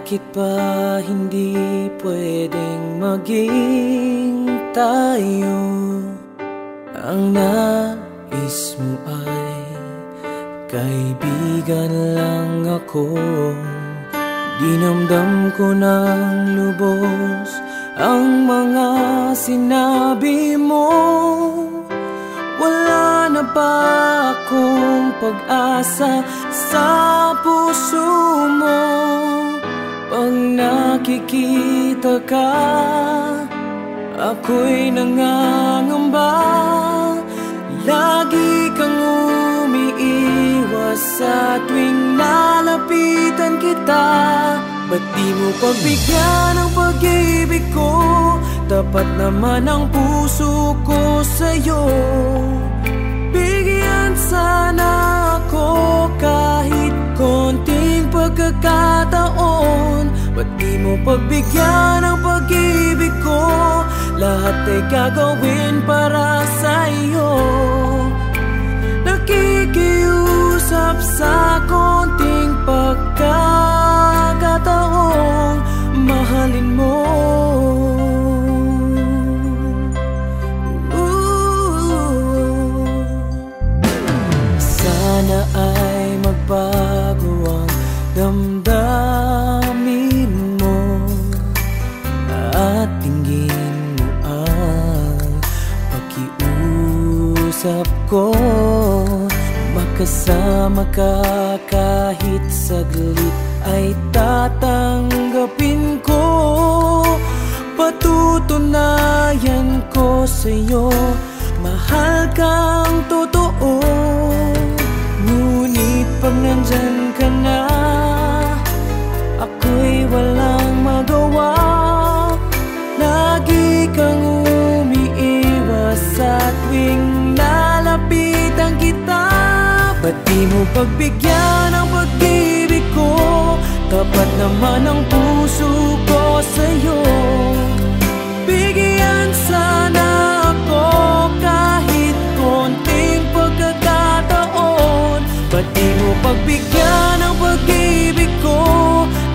Bakit ba hindi pwedeng maging tayo? Ang nais mo ay kaibigan lang ako. Dinamdam ko ng lubos ang mga sinabi mo. Wala na ba akong pag-asa sa puso mo? Pag nakikita ka, ako'y nangangamba. Lagi kang umiiwas sa tuwing lalapitan kita. Ba't di mo pagbigyan ang pag-ibig ko? Tapat naman ang puso ko sa'yo. Bigyan sana ako kahit konting pagkakataon. Ba't di mo pagbigyan ang pag-ibig ko? Lahat ay gagawin para sa'yo. Nakikiusap sa konting pagkakataong mahalin mo. Sana ay magbago ang damdamin mo at tingin mo ang pakiusap ko. Makasama ka kahit saglit ay tatanggapin ko. Patutunayan ko sa'yo, mahal kang totoo. Ngunit pag nandyan ka na, ako'y walang magawa. Lagi kang umiiwas sa tuwing lalapitan kita. Ba't di mo pagbigyan ang pag-ibig ko? Tapat naman ang puso ko sa'yo. Bigyan sana ako kahit konting pagkakataon. Ba't di mo pagbigyan ang pag-ibig ko?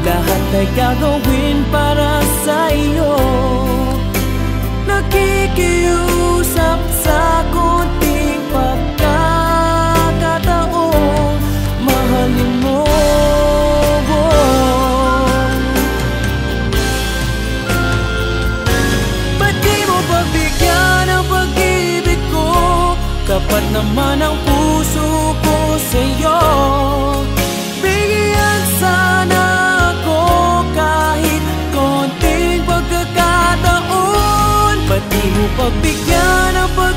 Lahat ay gagawin para sa'yo. Nakikiusap sa konting pagkakataon mahalin mo. Ba't di mo pagbigyan ang pag-ibig ko? Kapat naman ang puso ko sa'yo. Bigyan sana ako kahit konting pagkakataon. Ba't di mo pagbigyan ang pag-ibig